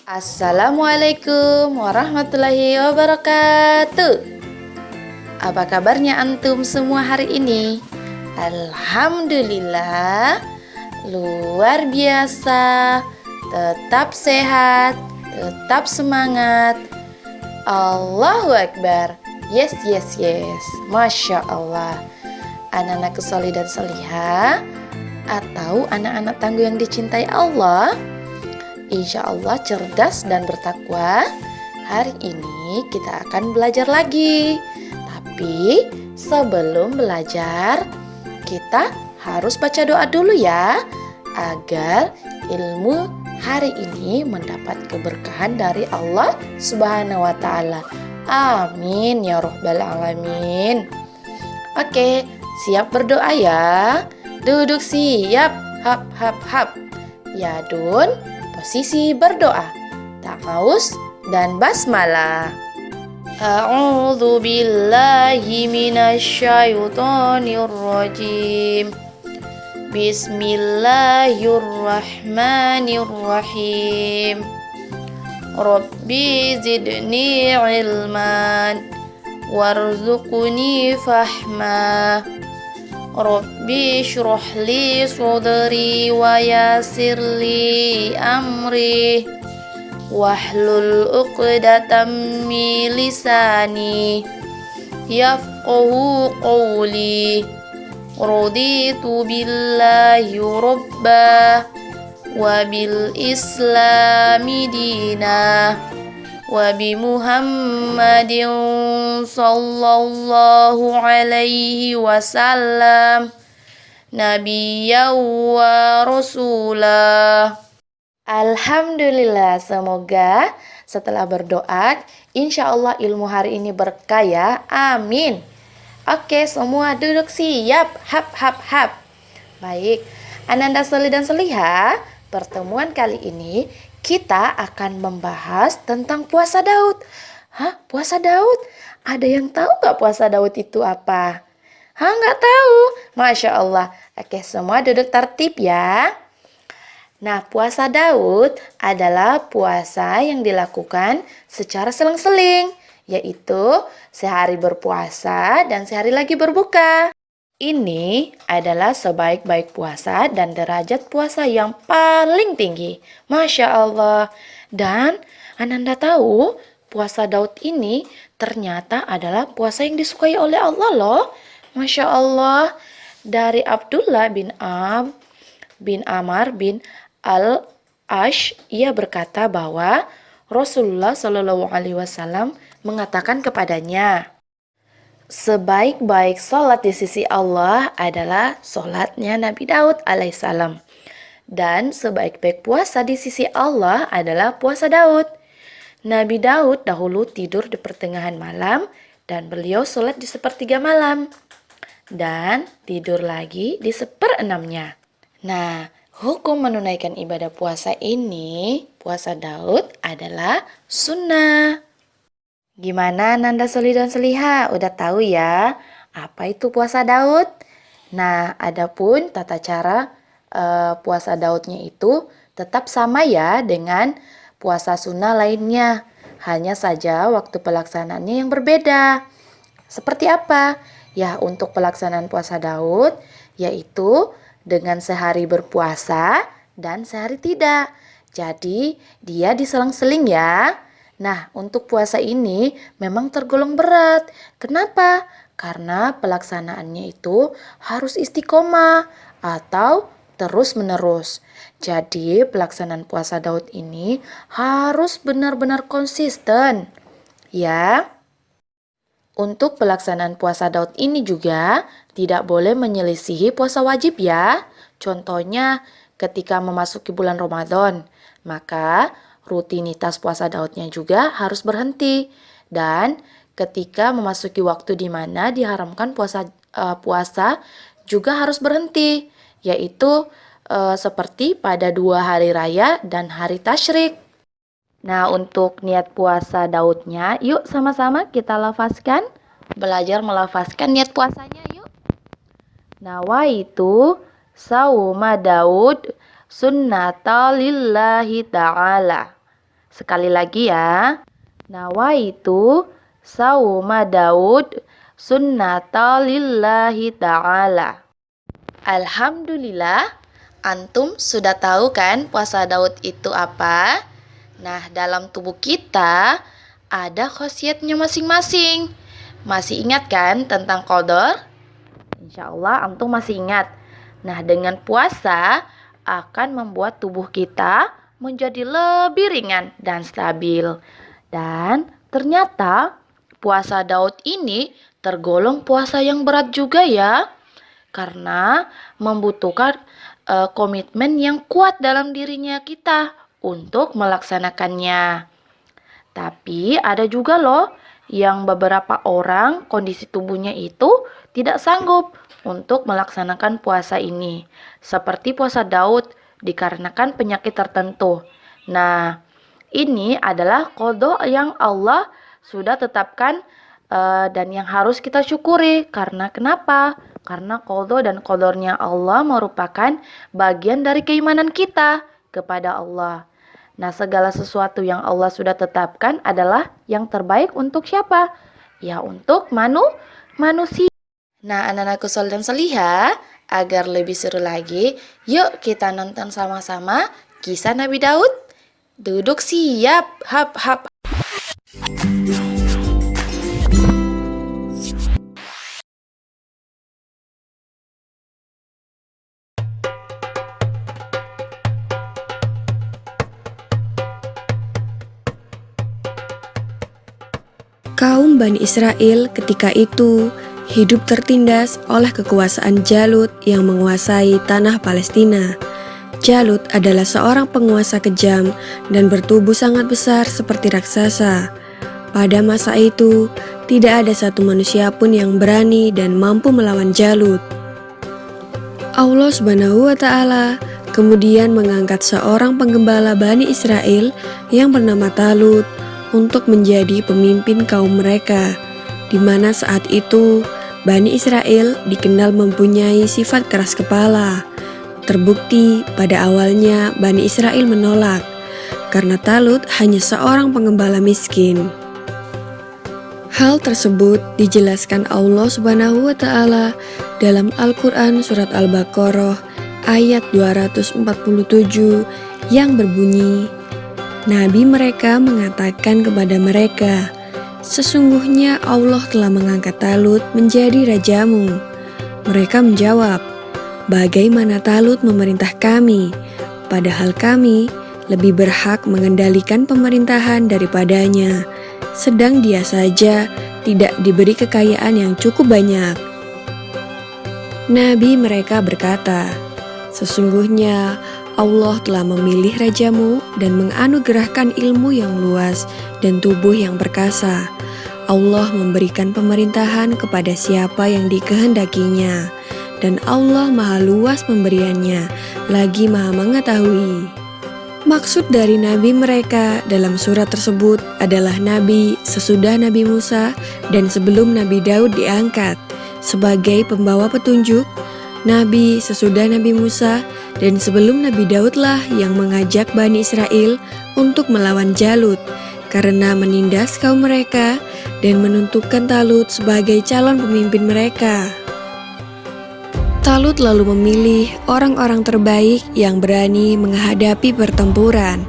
Assalamualaikum warahmatullahi wabarakatuh. Apa kabarnya antum semua hari ini? Alhamdulillah, luar biasa. Tetap sehat, tetap semangat. Allahu Akbar. Yes, yes, yes. Masya Allah. Anak-anak solih dan solihah, atau anak-anak tangguh yang dicintai Allah, insya Allah cerdas dan bertakwa. Hari ini kita akan belajar lagi. Tapi sebelum belajar, kita harus baca doa dulu ya, agar ilmu hari ini mendapat keberkahan dari Allah Subhanahu wa Ta'ala. Amin ya Rabbal Alamin. Oke, siap berdoa ya. Duduk siap, hap hap hap. Ya Dun, posisi berdoa, ta'awuz dan basmalah. A'udzu billahi minasyaitonir rajim. Bismillahirrahmanirrahim. Rabbi zidni ilman warzuqni fahma. Rabbi syrah li sadri wa yassir li amri wahlul 'uqdatam min lisani yafqahu qawli. Raditu billahi rabba wa bil islami dina wa bi Muhammadin sallallahu alaihi wasallam nabiyyan wa rasulah. Alhamdulillah, semoga setelah berdoa insya Allah ilmu hari ini berkah ya. Amin. Oke, semua duduk siap. Hap hap hap. Baik, Ananda solih dan solihah, pertemuan kali ini kita akan membahas tentang puasa Daud. Hah? Puasa Daud? Ada yang tahu nggak puasa Daud itu apa? Hah? Nggak tahu? Masya Allah. Oke, semua duduk tertib ya. Nah, puasa Daud adalah puasa yang dilakukan secara selang-seling, yaitu sehari berpuasa dan sehari lagi berbuka. Ini adalah sebaik-baik puasa dan derajat puasa yang paling tinggi. Masya Allah. Dan Ananda tahu, puasa Daud ini ternyata adalah puasa yang disukai oleh Allah loh. Masya Allah. Dari Abdullah bin Amr bin Al-Ash, ia berkata bahwa Rasulullah Shallallahu Alaihi Wasallam mengatakan kepadanya, sebaik-baik sholat di sisi Allah adalah sholatnya Nabi Daud alaihissalam. Dan sebaik-baik puasa di sisi Allah adalah puasa Daud. Nabi Daud dahulu tidur di pertengahan malam dan beliau sholat di sepertiga malam. Dan tidur lagi di seperenamnya. Nah, hukum menunaikan ibadah puasa ini, puasa Daud adalah sunnah. Gimana Nanda solih dan solihah? Udah tahu ya apa itu puasa Daud? Nah, adapun tata cara puasa Daudnya itu tetap sama ya dengan puasa sunnah lainnya. Hanya saja waktu pelaksanaannya yang berbeda. Seperti apa? Ya, untuk pelaksanaan puasa Daud yaitu dengan sehari berpuasa dan sehari tidak. Jadi, dia diselang-seling ya. Nah, untuk puasa ini memang tergolong berat. Kenapa? Karena pelaksanaannya itu harus istiqomah atau terus-menerus. Jadi, pelaksanaan puasa Daud ini harus benar-benar konsisten. Ya. Untuk pelaksanaan puasa Daud ini juga tidak boleh menyelisihi puasa wajib ya. Contohnya, ketika memasuki bulan Ramadan, maka rutinitas puasa Daudnya juga harus berhenti. Dan ketika memasuki waktu di mana diharamkan puasa juga harus berhenti, yaitu seperti pada 2 hari raya dan hari tasyrik. Nah, untuk niat puasa Daudnya, yuk sama-sama kita lafazkan. Belajar melafazkan niat puasanya yuk. Nawaitu sauma Daud sunnata lillahi ta'ala. Sekali lagi ya. Nawaitu sauma Daud sunnata lillahi ta'ala. Alhamdulillah, antum sudah tahu kan puasa Daud itu apa? Nah, dalam tubuh kita ada khasiatnya masing-masing. Masih ingat kan tentang qadar? Insya Allah antum masih ingat. Nah, dengan puasa akan membuat tubuh kita menjadi lebih ringan dan stabil. Dan ternyata puasa Daud ini tergolong puasa yang berat juga ya. Karena membutuhkan komitmen yang kuat dalam dirinya kita untuk melaksanakannya. Tapi ada juga loh yang beberapa orang kondisi tubuhnya itu tidak sanggup untuk melaksanakan puasa ini. Seperti puasa Daud dikarenakan penyakit tertentu. Nah, ini adalah qada yang Allah sudah tetapkan dan yang harus kita syukuri. Karena kenapa? Karena qada dan qadarnya Allah merupakan bagian dari keimanan kita kepada Allah. Nah, segala sesuatu yang Allah sudah tetapkan adalah yang terbaik untuk siapa? Ya, untuk manusia. Nah, anak-anakku Sol dan Soliha, agar lebih seru lagi, yuk kita nonton sama-sama kisah Nabi Daud. Duduk siap, hap hap. Kaum Bani Israel ketika itu hidup tertindas oleh kekuasaan Jalut yang menguasai tanah Palestina. Jalut adalah seorang penguasa kejam dan bertubuh sangat besar seperti raksasa. Pada masa itu, tidak ada satu manusia pun yang berani dan mampu melawan Jalut. Allah Subhanahu wa Ta'ala kemudian mengangkat seorang penggembala Bani Israel yang bernama Talut untuk menjadi pemimpin kaum mereka, di mana saat itu Bani Israel dikenal mempunyai sifat keras kepala. Terbukti pada awalnya Bani Israel menolak, karena Talut hanya seorang penggembala miskin. Hal tersebut dijelaskan Allah Subhanahu wa Ta'ala dalam Al-Quran Surat Al-Baqarah ayat 247 yang berbunyi, Nabi mereka mengatakan kepada mereka, sesungguhnya Allah telah mengangkat Talut menjadi rajamu. Mereka menjawab, bagaimana Talut memerintah kami, padahal kami lebih berhak mengendalikan pemerintahan daripadanya, sedang dia saja tidak diberi kekayaan yang cukup banyak. Nabi mereka berkata, sesungguhnya Allah telah memilih rajamu dan menganugerahkan ilmu yang luas dan tubuh yang perkasa. Allah memberikan pemerintahan kepada siapa yang dikehendakinya, dan Allah maha luas pemberiannya, lagi maha mengetahui. Maksud dari nabi mereka dalam surat tersebut adalah nabi sesudah Nabi Musa dan sebelum Nabi Daud diangkat sebagai pembawa petunjuk, nabi sesudah Nabi Musa dan sebelum Nabi Daudlah yang mengajak Bani Israel untuk melawan Jalut karena menindas kaum mereka dan menentukan Talut sebagai calon pemimpin mereka. Talut lalu memilih orang-orang terbaik yang berani menghadapi pertempuran.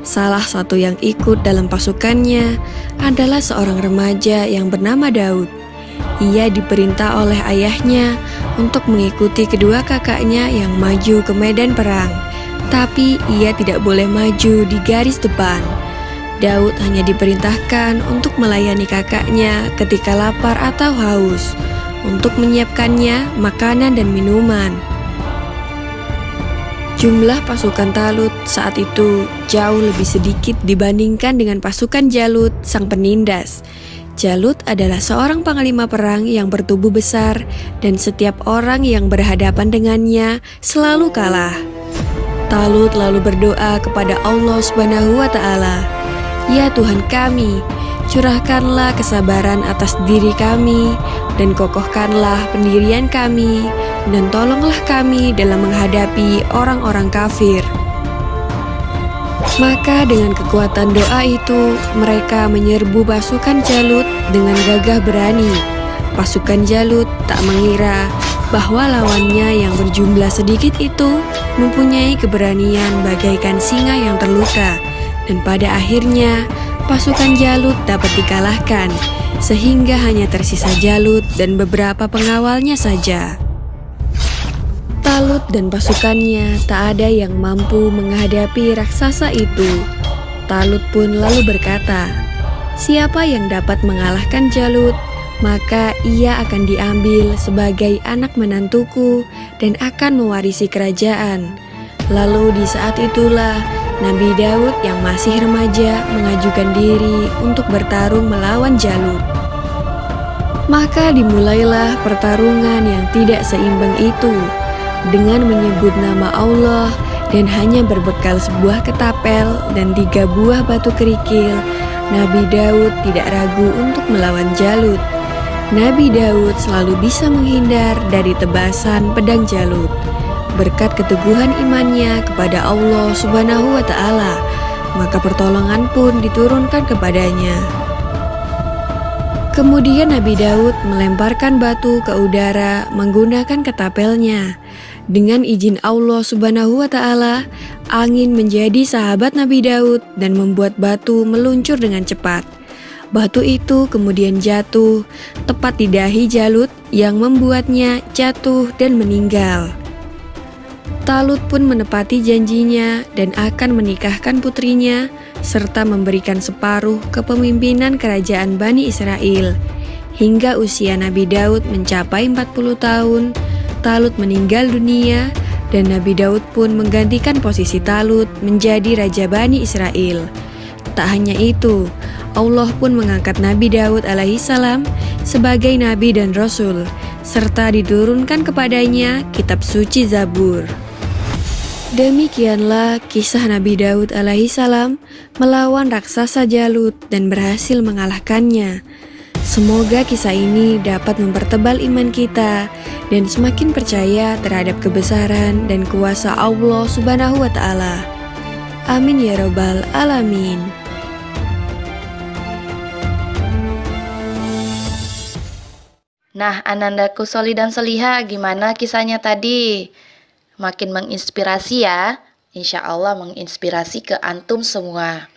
Salah satu yang ikut dalam pasukannya adalah seorang remaja yang bernama Daud. Ia diperintah oleh ayahnya untuk mengikuti kedua kakaknya yang maju ke medan perang, tapi ia tidak boleh maju di garis depan. Daud hanya diperintahkan untuk melayani kakaknya ketika lapar atau haus, untuk menyiapkannya makanan dan minuman. Jumlah pasukan Talut saat itu jauh lebih sedikit dibandingkan dengan pasukan Jalut, sang penindas. Jalut adalah seorang panglima perang yang bertubuh besar dan setiap orang yang berhadapan dengannya selalu kalah. Talut lalu berdoa kepada Allah Subhanahu wa Ta'ala, ya Tuhan kami, curahkanlah kesabaran atas diri kami dan kokohkanlah pendirian kami dan tolonglah kami dalam menghadapi orang-orang kafir. Maka dengan kekuatan doa itu, mereka menyerbu pasukan Jalut dengan gagah berani. Pasukan Jalut tak mengira bahwa lawannya yang berjumlah sedikit itu mempunyai keberanian bagaikan singa yang terluka. Dan pada akhirnya, pasukan Jalut dapat dikalahkan, sehingga hanya tersisa Jalut dan beberapa pengawalnya saja. Talut dan pasukannya tak ada yang mampu menghadapi raksasa itu. Talut pun lalu berkata, "Siapa yang dapat mengalahkan Jalut, maka ia akan diambil sebagai anak menantuku dan akan mewarisi kerajaan." Lalu di saat itulah Nabi Daud yang masih remaja mengajukan diri untuk bertarung melawan Jalut. Maka dimulailah pertarungan yang tidak seimbang itu. Dengan menyebut nama Allah dan hanya berbekal sebuah ketapel dan 3 buah batu kerikil, Nabi Daud tidak ragu untuk melawan Jalut. Nabi Daud selalu bisa menghindar dari tebasan pedang Jalut. Berkat keteguhan imannya kepada Allah Subhanahu wa Ta'ala, maka pertolongan pun diturunkan kepadanya. Kemudian Nabi Daud melemparkan batu ke udara menggunakan ketapelnya. Dengan izin Allah Subhanahu wa Ta'ala, angin menjadi sahabat Nabi Daud dan membuat batu meluncur dengan cepat. Batu itu kemudian jatuh tepat di dahi Jalut yang membuatnya jatuh dan meninggal. Talut pun menepati janjinya dan akan menikahkan putrinya serta memberikan separuh kepemimpinan kerajaan Bani Israel. Hingga usia Nabi Daud mencapai 40 tahun, Talut meninggal dunia dan Nabi Daud pun menggantikan posisi Talut menjadi Raja Bani Israel. Tak hanya itu, Allah pun mengangkat Nabi Daud alaihissalam sebagai Nabi dan Rasul, serta diturunkan kepadanya kitab suci Zabur. Demikianlah kisah Nabi Daud alaihissalam melawan raksasa Jalut dan berhasil mengalahkannya. Semoga kisah ini dapat mempertebal iman kita dan semakin percaya terhadap kebesaran dan kuasa Allah Subhanahu wa Ta'ala. Amin ya Rabbal 'Alamin. Nah, Anandaku Soli dan Soliha, gimana kisahnya tadi? Makin menginspirasi ya? Insya Allah menginspirasi ke antum semua.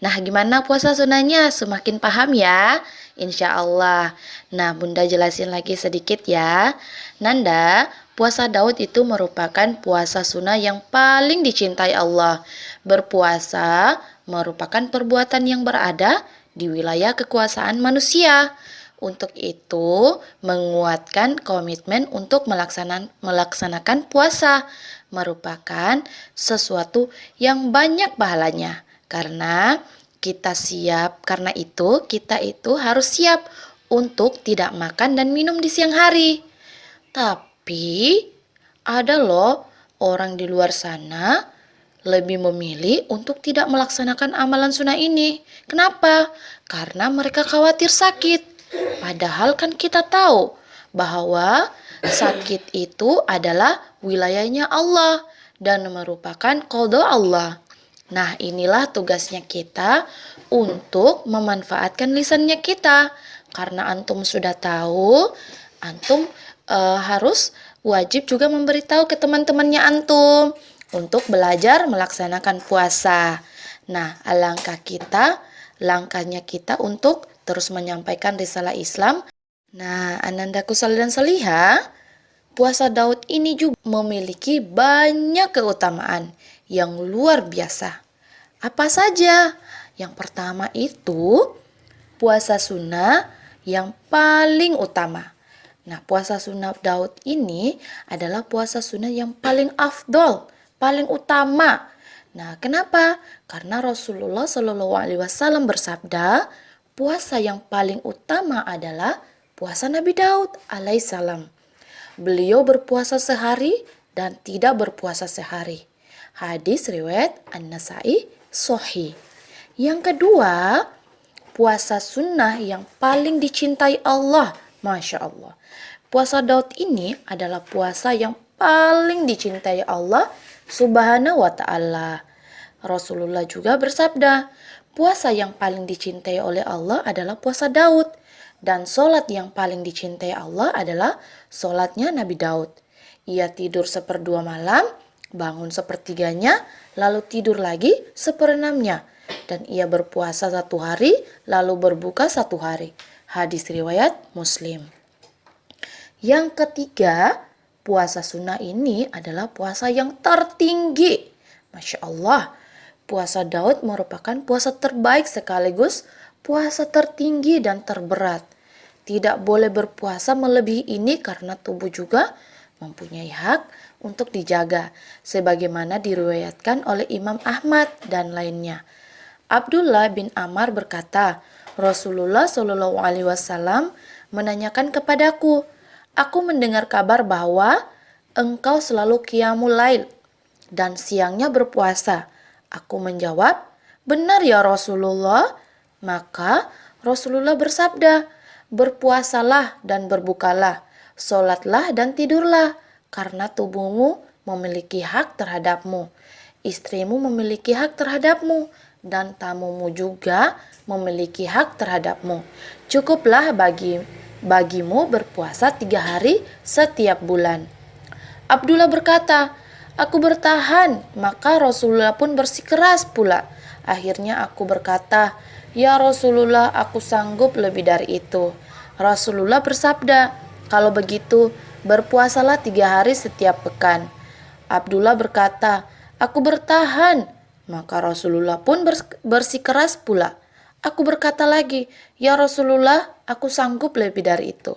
Nah, gimana puasa sunahnya? Semakin paham ya? Insya Allah. Nah, Bunda jelasin lagi sedikit ya. Nanda, puasa Daud itu merupakan puasa sunnah yang paling dicintai Allah. Berpuasa merupakan perbuatan yang berada di wilayah kekuasaan manusia. Untuk itu, menguatkan komitmen untuk melaksanakan puasa merupakan sesuatu yang banyak pahalanya. Karena kita itu harus siap untuk tidak makan dan minum di siang hari. Tapi ada loh orang di luar sana lebih memilih untuk tidak melaksanakan amalan sunnah ini. Kenapa? Karena mereka khawatir sakit. Padahal kan kita tahu bahwa sakit itu adalah wilayahnya Allah dan merupakan qada Allah. Nah, inilah tugasnya kita untuk memanfaatkan lisannya kita. Karena antum sudah tahu, antum harus wajib juga memberitahu ke teman-temannya antum untuk belajar melaksanakan puasa. Nah, langkahnya kita untuk terus menyampaikan risalah Islam. Nah, Anandaku Soli dan Soliha, puasa Daud ini juga memiliki banyak keutamaan yang luar biasa. Apa saja? Yang pertama itu puasa sunnah yang paling utama. Nah, puasa sunnah Daud ini adalah puasa sunnah yang paling afdol, paling utama. Nah, kenapa? Karena Rasulullah Shallallahu Alaihi Wasallam bersabda, puasa yang paling utama adalah puasa Nabi Daud alaihissalam. Beliau berpuasa sehari dan tidak berpuasa sehari. Hadis riwayat An-Nasai Sahih. Yang kedua, puasa sunnah yang paling dicintai Allah. Masya Allah. Puasa Daud ini adalah puasa yang paling dicintai Allah Subhanahu wa Ta'ala. Rasulullah juga bersabda, puasa yang paling dicintai oleh Allah adalah puasa Daud. Dan sholat yang paling dicintai Allah adalah sholatnya Nabi Daud. Ia tidur seperdua malam, bangun sepertiganya, lalu tidur lagi seperenamnya. Dan ia berpuasa 1 hari, lalu berbuka 1 hari. Hadis riwayat Muslim. Yang ketiga, puasa sunnah ini adalah puasa yang tertinggi. Masya Allah, puasa Daud merupakan puasa terbaik sekaligus puasa tertinggi dan terberat. Tidak boleh berpuasa melebihi ini karena tubuh juga mempunyai hak untuk dijaga, sebagaimana diriwayatkan oleh Imam Ahmad dan lainnya. Abdullah bin Amr berkata, Rasulullah Shallallahu Alaihi Wasallam menanyakan kepadaku, aku mendengar kabar bahwa engkau selalu qiyamul lail dan siangnya berpuasa. Aku menjawab, benar ya Rasulullah. Maka Rasulullah bersabda, berpuasalah dan berbukalah, sholatlah dan tidurlah, karena tubuhmu memiliki hak terhadapmu, istrimu memiliki hak terhadapmu, dan tamumu juga memiliki hak terhadapmu. Cukuplah bagimu berpuasa 3 hari setiap bulan. Abdullah berkata, aku bertahan, maka Rasulullah pun bersikeras pula. Akhirnya aku berkata, ya Rasulullah, aku sanggup lebih dari itu. Rasulullah bersabda, kalau begitu berpuasalah 3 hari setiap pekan. Abdullah berkata, aku bertahan. Maka Rasulullah pun bersikeras pula. Aku berkata lagi, ya Rasulullah, aku sanggup lebih dari itu.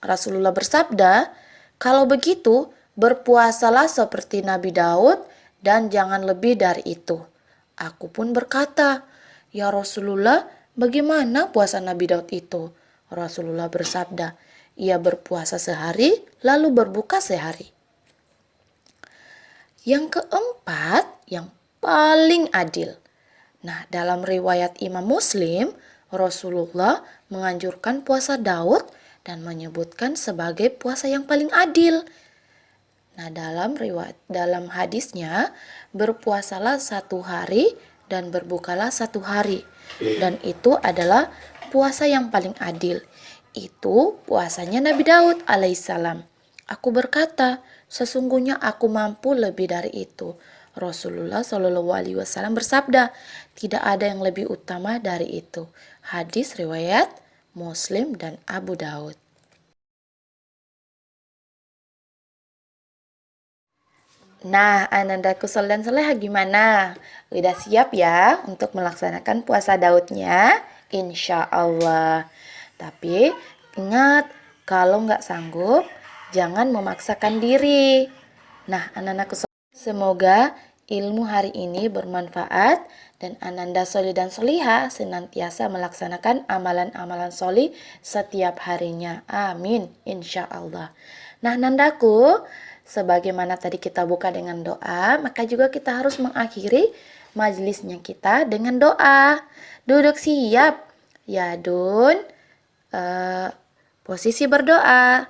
Rasulullah bersabda, kalau begitu berpuasalah seperti Nabi Daud dan jangan lebih dari itu. Aku pun berkata, ya Rasulullah, bagaimana puasa Nabi Daud itu? Rasulullah bersabda, ia berpuasa sehari lalu berbuka sehari. Yang keempat, yang paling adil. Nah, dalam riwayat Imam Muslim, Rasulullah menganjurkan puasa Daud dan menyebutkan sebagai puasa yang paling adil. Nah, dalam hadisnya, berpuasalah 1 hari dan berbukalah 1 hari. Dan itu adalah puasa yang paling adil. Itu puasanya Nabi Daud alaihissalam. Aku berkata, sesungguhnya aku mampu lebih dari itu. Rasulullah Shallallahu Alaihi Wasallam bersabda, tidak ada yang lebih utama dari itu. Hadis riwayat Muslim dan Abu Daud. Nah, anandaku Sol dan Soleha gimana? Udah siap ya untuk melaksanakan puasa Daudnya? Insya Allah. Tapi ingat, kalau nggak sanggup, jangan memaksakan diri. Nah, anandaku Sol, semoga ilmu hari ini bermanfaat dan Ananda Soli dan Soliha senantiasa melaksanakan amalan-amalan soli setiap harinya. Amin, insya Allah. Nah, Nandaku, sebagaimana tadi kita buka dengan doa, maka juga kita harus mengakhiri majelisnya kita dengan doa. Duduk siap. Ya, Dun. Posisi berdoa.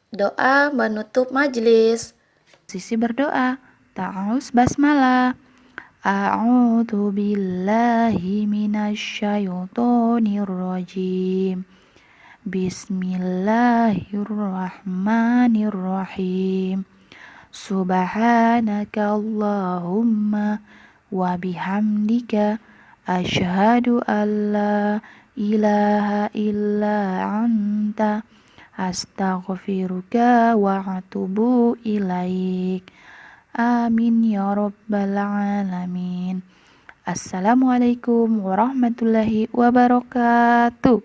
Doa menutup majelis. Posisi berdoa. Ta'awuz basmalah. A'udzu billahi minasyaitonir rajim. Bismillahirrahmanirrahim. Subhanaka Allahumma wa bihamdika asyhadu an la ilaha illa anta astaghfiruka wa atubu ilaik. Amin ya rabbal alamin. Assalamualaikum warahmatullahi wabarakatuh.